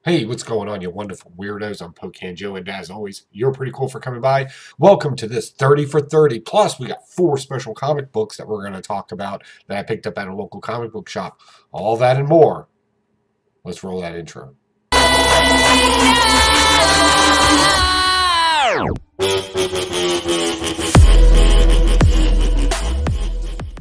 Hey, what's going on, you wonderful weirdos? I'm Pocan Joe, and as always, you're pretty cool for coming by. Welcome to this 30 for 30. Plus, we got 4 special comic books that we're going to talk about that I picked up at a local comic book shop. All that and more. Let's roll that intro.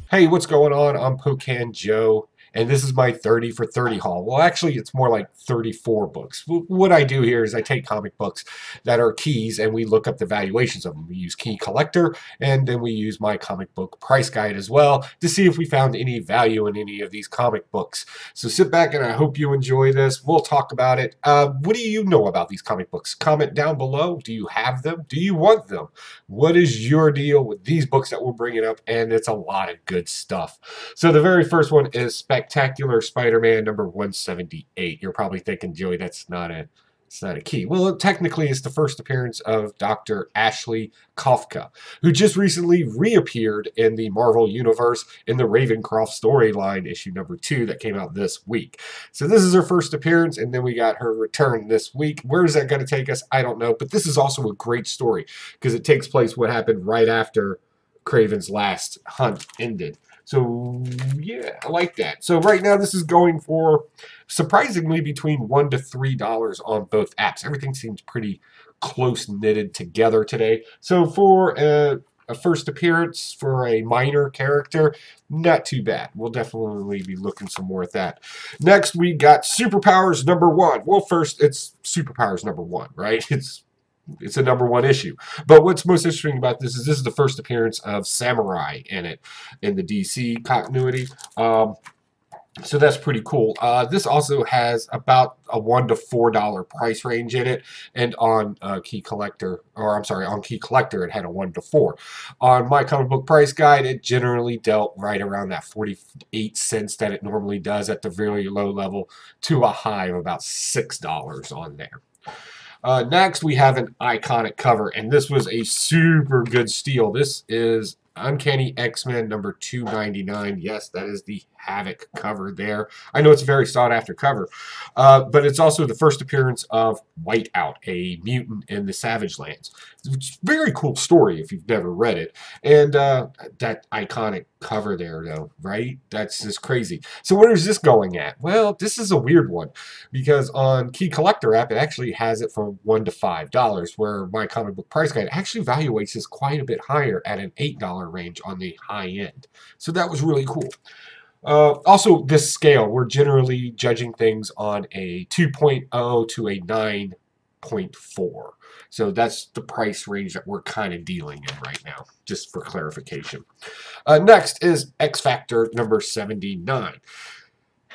Hey, what's going on? I'm Pocan Joe, and this is my 30 for 30 haul. Well, actually, it's more like 34 books. What I do here is I take comic books that are keys, and we look up the valuations of them. We use Key Collector, and then we use my comic book price guide as well to see if we found any value in any of these comic books. So sit back, and I hope you enjoy this. We'll talk about it. What do you know about these comic books? Comment down below. Do you have them? Do you want them? What is your deal with these books that we're bringing up? And it's a lot of good stuff. So the very first one is Spectacular Spider-Man number 178. You're probably thinking, Joey, it's not a key. Well, technically, it's the first appearance of Dr. Ashley Kafka, who just recently reappeared in the Marvel Universe in the Ravencroft storyline, issue number 2, that came out this week. So this is her first appearance, and then we got her return this week. Where is that going to take us? I don't know, but this is also a great story because it takes place what happened right after Kraven's last hunt ended. So yeah, I like that. So right now this is going for surprisingly between $1 to $3 on both apps. Everything seems pretty close knitted together today. So for a first appearance for a minor character, not too bad. We'll definitely be looking some more at that. Next we got Superpowers number 1. Well, first it's Superpowers number 1, right? It's a number 1 issue. But what's most interesting about this is the first appearance of Samurai in it, in the DC continuity. So that's pretty cool. This also has about a $1 to $4 price range in it, and on Key Collector, or I'm sorry, on Key Collector it had a $1 to $4. On my comic book price guide, it generally dealt right around that 48 cents that it normally does at the very low level to a high of about $6 on there. Next, we have an iconic cover, and this was a super good steal. This is Uncanny XMen number 299. Yes, that is the Havoc cover there. I know it's a very sought-after cover, but it's also the first appearance of Whiteout, a mutant in the Savage Lands. It's a very cool story if you've never read it. And that iconic cover there, though, right? That's just crazy. So where is this going at? Well, this is a weird one because on Key Collector app, it actually has it for $1 to $5, where my comic book price guide actually evaluates this quite a bit higher at an $8 range on the high end. So that was really cool. Also, this scale, we're generally judging things on a 2.0 to a 9.4. So that's the price range that we're kind of dealing in right now, just for clarification. Next is XFactor number 79.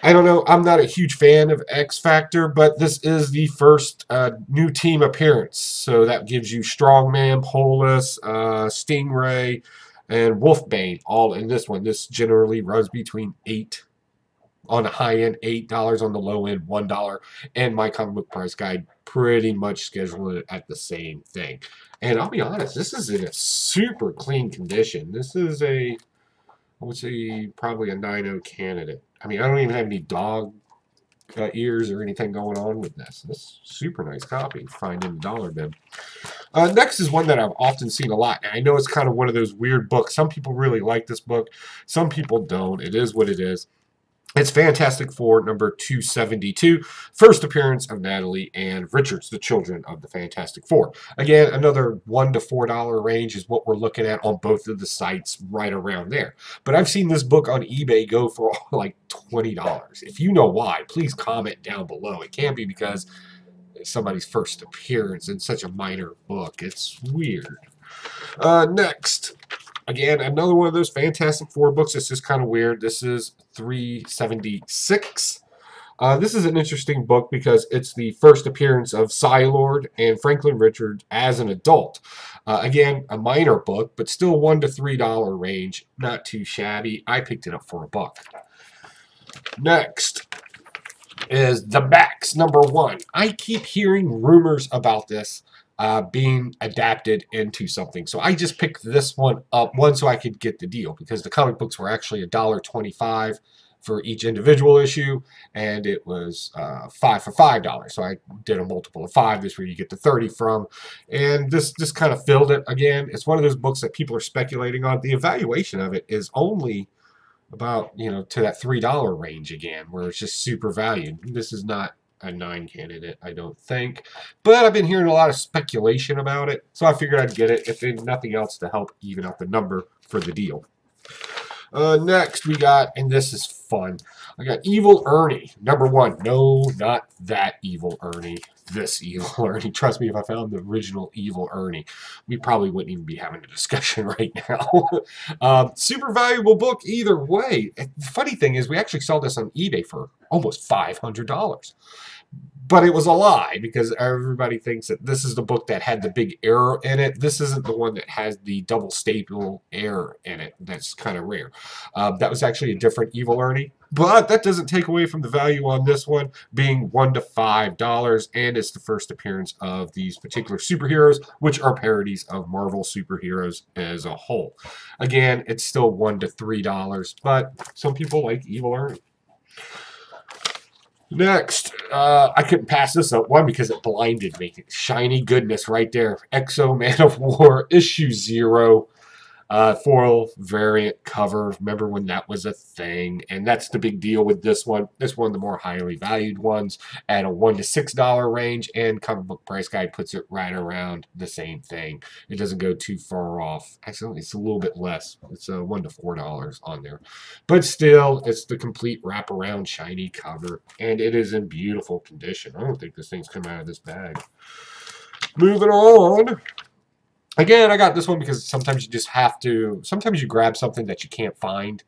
I don't know, I'm not a huge fan of XFactor, but this is the first new team appearance. So that gives you Strongman, Polus, Stingray, and Wolfbane all in this one. This generally runs between $8 on the high end, $8 on the low end, $1. And my comic book price guide pretty much scheduled it at the same thing. And I'll be honest, this is in a super clean condition. This is a, I would say, probably a Nano candidate. I mean, I don't even have any dog ears or anything going on with this. This is a super nice copy. Find in the dollar bin. Next is one that I've often seen a lot. And I know it's kind of one of those weird books. Some people really like this book. Some people don't. It is what it is. It's Fantastic Four number 272. First appearance of Natalie and Richards, the children of the Fantastic Four. Again, another $1 to $4 range is what we're looking at on both of the sites, right around there. But I've seen this book on eBay go for like $20. If you know why, please comment down below. It can't be because somebody's first appearance in such a minor book. It's weird. Next, again, another one of those Fantastic Four books. It's just kind of weird. This is 376. This is an interesting book because it's the first appearance of Warlord and Franklin Richards as an adult. Again, a minor book, but still $1 to $3 range. Not too shabby. I picked it up for $1. Next is The Max number 1. I keep hearing rumors about this being adapted into something. So I just picked this one up, one, so I could get the deal, because the comic books were actually $1.25 for each individual issue, and it was 5 for $5. So I did a multiple of 5. This is where you get the 30 from, and this kind of filled it again. It's one of those books that people are speculating on. The evaluation of it is only about, you know, to that $3 range again, where it's just super valued. This is not a 9 candidate, I don't think, but I've been hearing a lot of speculation about it, so I figured I'd get it, if nothing else, to help even out the number for the deal. Next we got, and this is fun, I got Evil Ernie, #1. No, not that Evil Ernie. This Evil Ernie. Trust me, if I found the original Evil Ernie, we probably wouldn't even be having a discussion right now. Super valuable book either way. The funny thing is, we actually saw this on eBay for almost $500. But it was a lie, because everybody thinks that this is the book that had the big error in it. This isn't the one that has the double staple error in it. That's kind of rare. That was actually a different Evil Ernie. But that doesn't take away from the value on this one being $1 to $5, and it's the first appearance of these particular superheroes, which are parodies of Marvel superheroes as a whole. Again, it's still $1 to $3, but some people like Evil Ernie. Next, I couldn't pass this up, one, because it blinded me. Shiny goodness right there. Man of War, issue 0. Foil variant cover. Remember when that was a thing? And that's the big deal with this one. This one of the more highly valued ones at a $1 to $6 range, and Comic Book Price Guide puts it right around the same thing. It doesn't go too far off. Actually, it's a little bit less. It's $1 to $4 on there. But still, it's the complete wraparound shiny cover, and it is in beautiful condition. I don't think this thing's come out of this bag. Moving on. Again, I got this one because sometimes you just have to, sometimes you grab something that you can't find,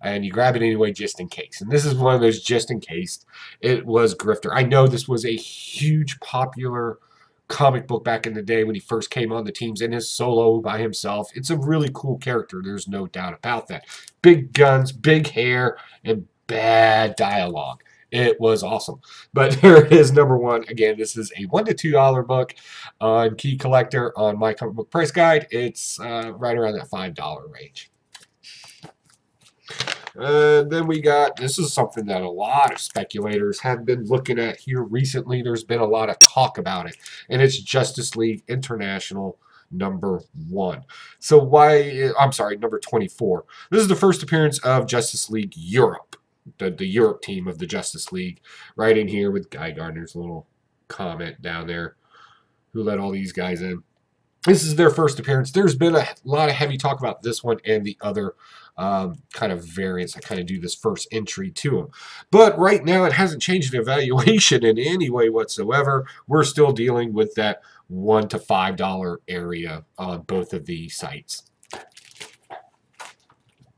and you grab it anyway just in case. And this is one of those just in case. It was Grifter. I know this was a huge popular comic book back in the day when he first came on the teams in his solo by himself. It's a really cool character. There's no doubt about that. Big guns, big hair, and bad dialogue. It was awesome. But there is #1. Again, this is a $1 to $2 book on Key Collector on my Comic Book Price Guide. It's right around that $5 range. Then we got, this is something that a lot of speculators have been looking at here recently. There's been a lot of talk about it, and it's Justice League International #1. So why, I'm sorry, #24. This is the first appearance of Justice League Europe. The Europe team of the Justice League, right in here with Guy Gardner's little comment down there, who let all these guys in. This is their first appearance. There's been a lot of heavy talk about this one and the other kind of variants that kind of do this first entry to them. But right now, it hasn't changed the evaluation in any way whatsoever. We're still dealing with that $1 to $5 area on both of the sites.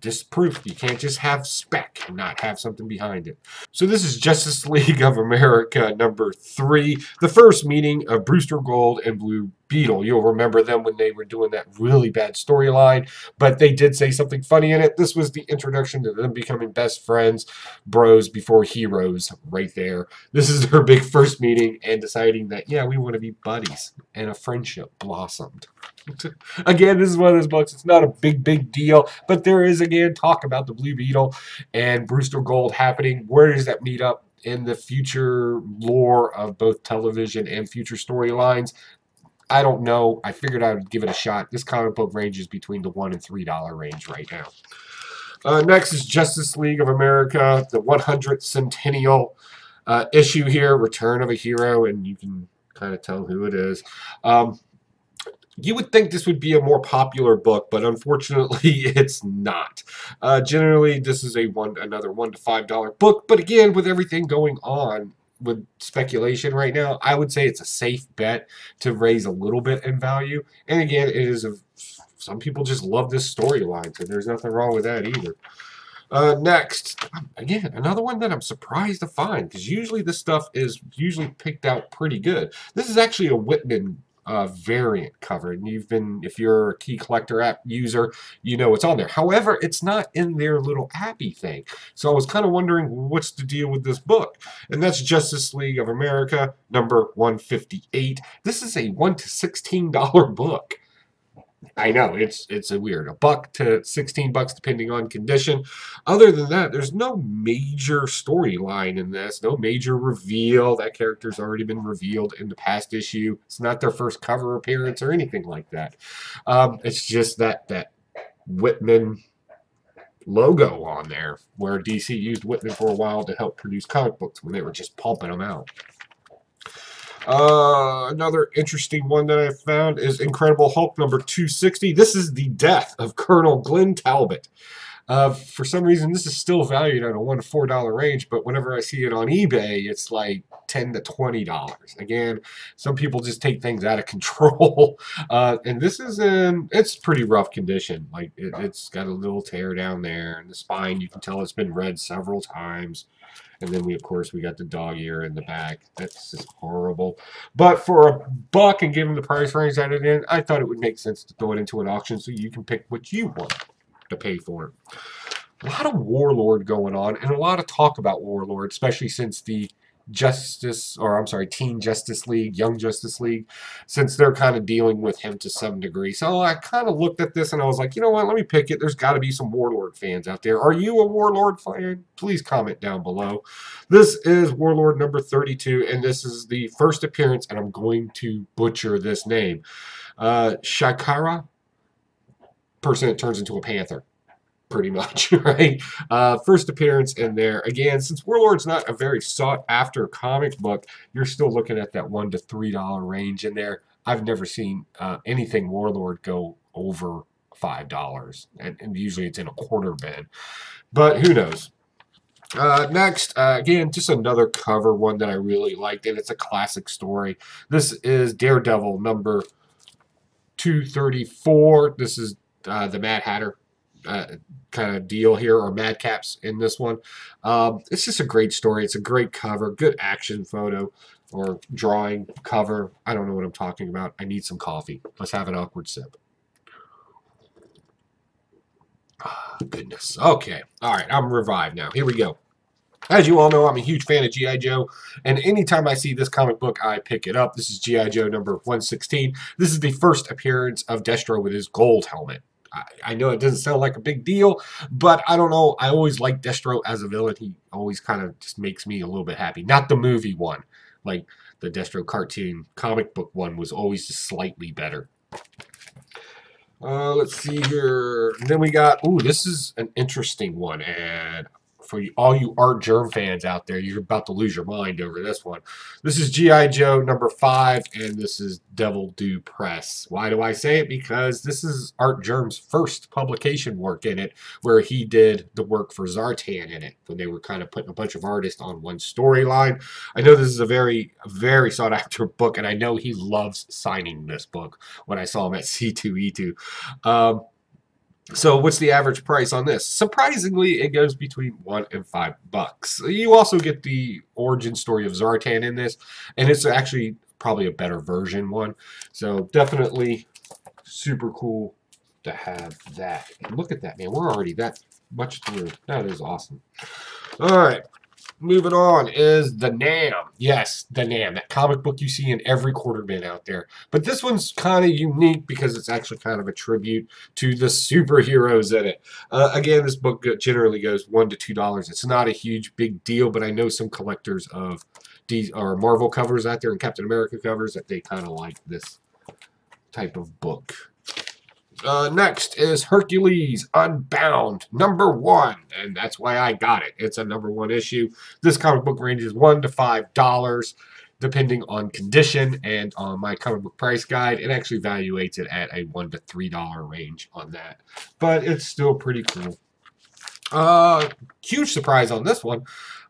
Just proof you can't just have spec and not have something behind it. So this is Justice League of America #3, the first meeting of Brewster Gold and Blue Beetle. You'll remember them when they were doing that really bad storyline, but they did say something funny in it. This was the introduction to them becoming best friends, bros before heroes, right there. This is their big first meeting and deciding that, yeah, we want to be buddies, and a friendship blossomed. Again, this is one of those books, it's not a big deal, but there is, again, talk about the Blue Beetle and Brewster Gold happening. Where does that meet up in the future lore of both television and future storylines? I don't know. I figured I would give it a shot. This comic book ranges between the $1 and $3 range right now. Next is Justice League of America, the 100th Centennial issue here, Return of a Hero, and you can kind of tell who it is. You would think this would be a more popular book, but unfortunately it's not. Generally, this is another $1 to $5 book, but again, with everything going on with speculation right now, I would say it's a safe bet to raise a little bit in value. And again, it is some people just love this storyline, so there's nothing wrong with that either. Next, again, another one that I'm surprised to find, because usually this stuff is usually picked out pretty good. This is actually a Whitman variant cover, and if you're a Key Collector app user, you know it's on there. However, it's not in their little appy thing, so I was kind of wondering what's the deal with this book. And that's Justice League of America #158. This is a $1 to $16 book. I know it's a weird, $1 to $16 depending on condition. Other than that, there's no major storyline in this, no major reveal. That character's already been revealed in the past issue. It's not their first cover appearance or anything like that. It's just that Whitman logo on there, where DC used Whitman for a while to help produce comic books when they were just pumping them out. Another interesting one that I found is Incredible Hulk number 260. This is the death of Colonel Glenn Talbot. For some reason, this is still valued at a $1 to $4 range, but whenever I see it on eBay, it's like $10 to $20. Again, some people just take things out of control. And this is it's pretty rough condition. Like, it's got a little tear down there, and the spine, you can tell it's been read several times. And then of course, we got the dog ear in the back. That's just horrible. But for $1 and given the price range that it's in, I thought it would make sense to throw it into an auction so you can pick what you want to pay for it. A lot of Warlord going on, and a lot of talk about Warlord, especially since the Teen Justice League, Young Justice League, since they're kind of dealing with him to some degree. So I kind of looked at this and I was like, you know what, let me pick it. There's got to be some Warlord fans out there. Are you a Warlord fan? Please comment down below. This is Warlord number 32, and this is the first appearance, and I'm going to butcher this name. Shakara, person that turns into a panther. Pretty much, right? First appearance in there. Again, since Warlord's not a very sought-after comic book, you're still looking at that $1 to $3 range in there. I've never seen anything Warlord go over $5, and usually it's in a quarter bin. But who knows? Next, again, just another cover one that I really liked, and it's a classic story. This is Daredevil number 234. This is the Mad Hatter kind of deal here, or Madcaps in this one. It's just a great story. It's a great cover, good action photo or drawing cover. I don't know what I'm talking about. I need some coffee. Let's have an awkward sip. Goodness. Okay. All right. I'm revived now. Here we go. As you all know, I'm a huge fan of G.I. Joe, and anytime I see this comic book, I pick it up. This is G.I. Joe number 116. This is the first appearance of Destro with his gold helmet. I know it doesn't sound like a big deal, but I don't know. I always like Destro as a villain. He always kind of just makes me a little bit happy. Not the movie one. Like the Destro cartoon comic book one was always just slightly better. Let's see here. And then we got, this is an interesting one. And for all you Art Germ fans out there, you're about to lose your mind over this one. This is G.I. Joe number 5, and this is Devil Due Press. Why do I say it? Because this is Art Germ's first publication work in it, where he did the work for Zartan in it, when they were kind of putting a bunch of artists on one storyline. I know this is a very, very sought-after book, and I know he loves signing this book when I saw him at C2E2. So what's the average price on this? Surprisingly, it goes between $1 and $5. You also get the origin story of Zartan in this, and it's actually probably a better version one. So definitely super cool to have that. And look at that, man. We're already that much through. That is awesome. All right. Moving on is the Nam. Yes, the Nam, that comic book you see in every quarter bin out there. But this one's kind of unique because it's actually kind of a tribute to the superheroes in it. Again, this book generally goes $1 to $2. It's not a huge big deal, but I know some collectors of Marvel covers out there and Captain America covers that they kind of like this type of book. Next is Hercules Unbound, number 1, and that's why I got it. It's a number 1 issue. This comic book ranges $1 to $5, depending on condition, and on my comic book price guide, it actually evaluates it at a $1 to $3 range on that. But it's still pretty cool. Huge surprise on this one.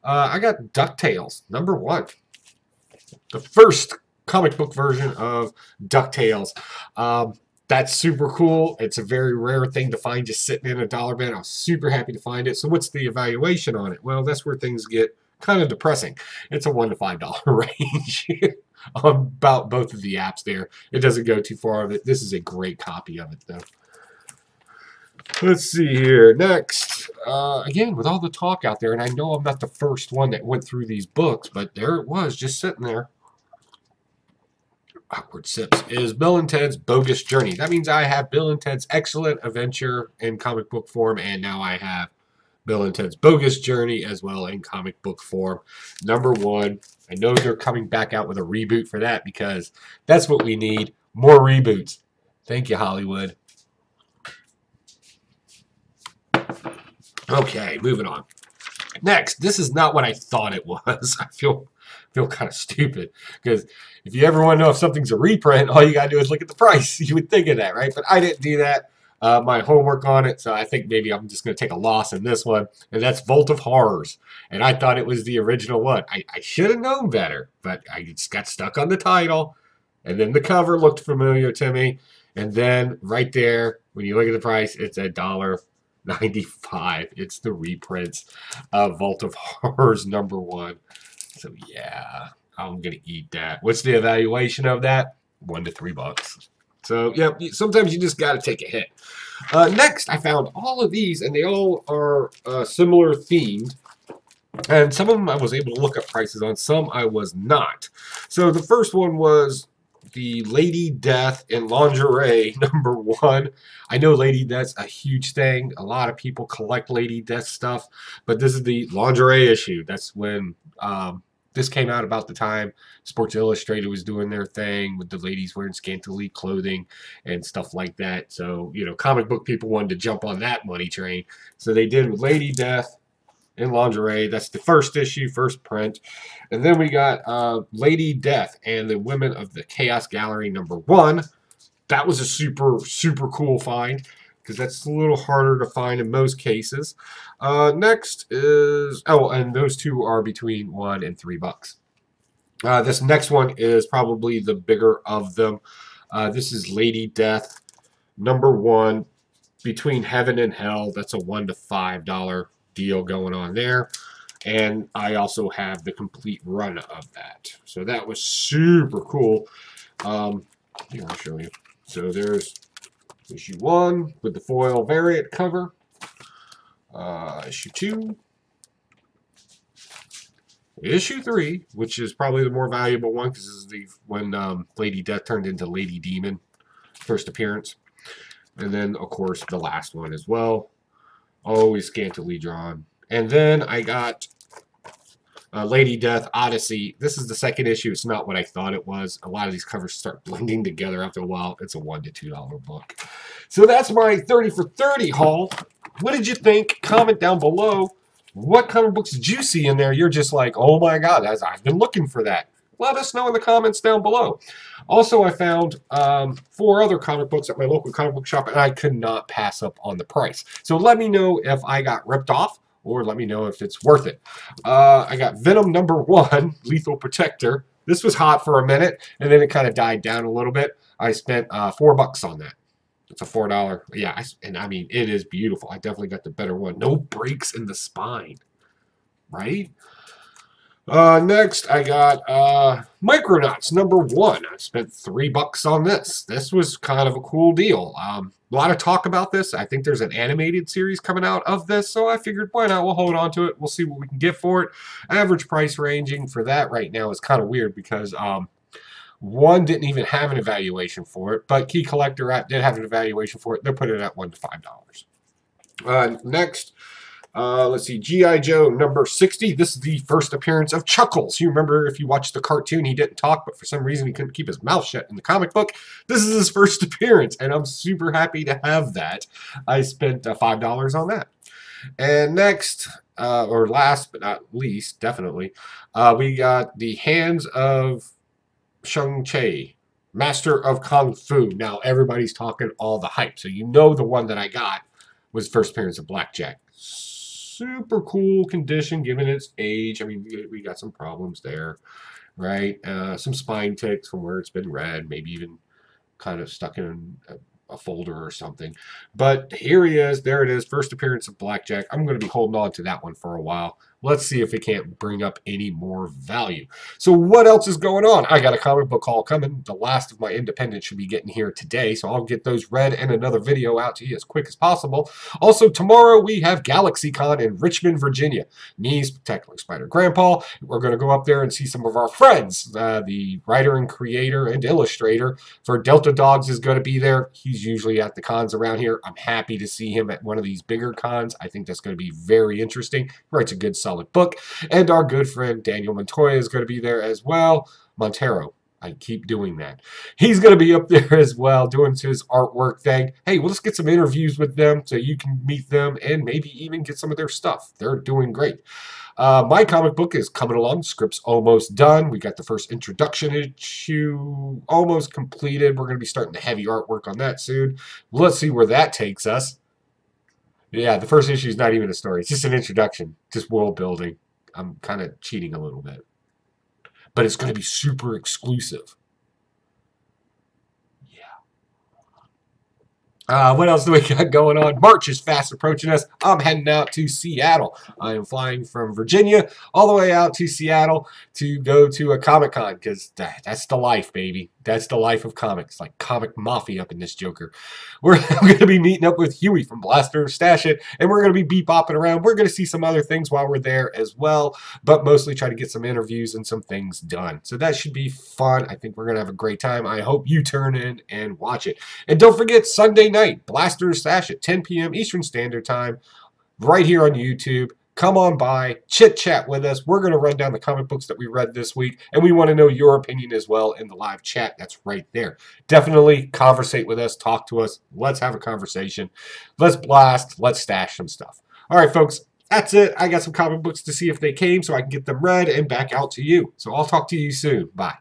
I got DuckTales, number 1. The first comic book version of DuckTales. That's super cool. It's a very rare thing to find just sitting in a dollar bin. I was super happy to find it. So what's the evaluation on it? Well, that's where things get kind of depressing. It's a $1 to $5 range on about both of the apps there. It doesn't go too far of it. This is a great copy of it, though. Let's see here. Next, again, with all the talk out there, and I know I'm not the first one that went through these books, but there it was, just sitting there. awkward sips, is Bill and Ted's Bogus Journey. That means I have Bill and Ted's Excellent Adventure in comic book form, and now I have Bill and Ted's Bogus Journey as well in comic book form. Number one. I know they're coming back out with a reboot for that because that's what we need. More reboots. Thank you, Hollywood. Okay, moving on. Next, this is not what I thought it was. I feel kind of stupid because if you ever want to know if something's a reprint, all you got to do is look at the price. You would think of that, right? But I didn't do that. My homework on it, so I think maybe I'm just going to take a loss in this one, and that's Vault of Horrors. And I thought it was the original one. I should have known better, but I just got stuck on the title, and then the cover looked familiar to me, and then right there, when you look at the price, it's $1.95. It's the reprints of Vault of Horrors #1. So yeah, I'm going to eat that. What's the evaluation of that? $1 to $3. So, yeah, sometimes you just got to take a hit. Next, I found all of these, and they all are similar themed. And some of them I was able to look up prices on. Some I was not. So, the first one was the Lady Death in Lingerie #1. I know Lady Death's a huge thing. A lot of people collect Lady Death stuff. But this is the lingerie issue. That's when... this came out about the time Sports Illustrated was doing their thing with the ladies wearing scantily clothing and stuff like that. So, you know, comic book people wanted to jump on that money train. So they did with Lady Death in Lingerie. That's the first issue, first print. And then we got Lady Death and the Women of the Chaos Gallery #1. That was a super, super cool find, because that's a little harder to find in most cases. Next is, oh, and those two are between $1 and $3. This next one is probably the bigger of them. This is Lady Death #1, Between Heaven and Hell. That's a $1 to $5 deal going on there. And I also have the complete run of that. So that was super cool. Here, I'll show you. So there's issue 1 with the foil variant cover. Issue 2. Issue 3, which is probably the more valuable one because this is the when Lady Death turned into Lady Demon, first appearance. And then, of course, the last one as well. Always scantily drawn. And then I got Lady Death Odyssey. This is the second issue. It's not what I thought it was. A lot of these covers start blending together after a while. It's a $1 to $2 book. So that's my 30 for 30 haul. What did you think? Comment down below. What comic books did you see in there? You're just like, oh my God, I've been looking for that. Let us know in the comments down below. Also, I found 4 other comic books at my local comic book shop, and I could not pass up on the price. So let me know if I got ripped off, or let me know if it's worth it. I got Venom #1, Lethal Protector. This was hot for a minute, and then it kind of died down a little bit. I spent $4 on that. It's a $4. Yeah, and I mean, it is beautiful. I definitely got the better one. No breaks in the spine, right? Next, I got Microdot #1. I spent $3 on this. This was kind of a cool deal. A lot of talk about this. I think there's an animated series coming out of this, so I figured, why not? We'll hold on to it. We'll see what we can get for it. Average price ranging for that right now is kind of weird because one didn't even have an evaluation for it, but Key Collector app did have an evaluation for it. They're putting it at $1 to $5. Next, let's see, G.I. Joe #60. This is the first appearance of Chuckles. You remember, if you watched the cartoon, he didn't talk, but for some reason he couldn't keep his mouth shut in the comic book. This is his first appearance, and I'm super happy to have that. I spent $5 on that. And next, or last but not least, definitely, we got the Hands of Shang-Chi, Master of Kung Fu. Now, everybody's talking all the hype. So you know the one that I got was first appearance of Blackjack. Super cool condition given its age. I mean, we got some problems there, right? Some spine ticks from where it's been read, maybe even kind of stuck in a folder or something. But here he is. There it is. First appearance of Blackjack. I'm going to be holding on to that one for a while. Let's see if it can't bring up any more value. So what else is going on? I got a comic book haul coming. The last of my independents should be getting here today, so I'll get those read and another video out to you as quick as possible. Also, tomorrow we have GalaxyCon in Richmond, Virginia. Me, Spectacular Spider Grandpa, we're going to go up there and see some of our friends. The writer and creator and illustrator for Delta Dogs is going to be there. He's usually at the cons around here. I'm happy to see him at one of these bigger cons. I think that's going to be very interesting. He writes a good solid book. And our good friend Daniel Montoya is going to be there as well. Montero. I keep doing that. He's going to be up there as well doing his artwork thing. Hey, we'll just get some interviews with them so you can meet them and maybe even get some of their stuff. They're doing great. My comic book is coming along. Script's almost done. We got the first introduction issue almost completed. We're going to be starting the heavy artwork on that soon. Let's see where that takes us. Yeah, the first issue is not even a story. It's just an introduction, just world building. I'm kind of cheating a little bit. But it's going to be super exclusive. What else do we got going on? March is fast approaching us. I'm heading out to Seattle. I am flying from Virginia all the way out to Seattle to go to a Comic-Con because that's the life, baby. That's the life of comics, like comic mafia up in this joker. We're going to be meeting up with Huey from Blaster Stash It, and we're going to be bebopping around. We're going to see some other things while we're there as well, but mostly try to get some interviews and some things done. So that should be fun. I think we're going to have a great time. I hope you turn in and watch it. And don't forget, Sunday night, Blaster Stash It, 10 p.m. Eastern Standard Time, right here on YouTube. Come on by, chit-chat with us. We're going to run down the comic books that we read this week, and we want to know your opinion as well in the live chat. That's right there. Definitely conversate with us, talk to us. Let's have a conversation. Let's blast. Let's stash some stuff. All right, folks, that's it. I got some comic books to see if they came so I can get them read and back out to you. So I'll talk to you soon. Bye.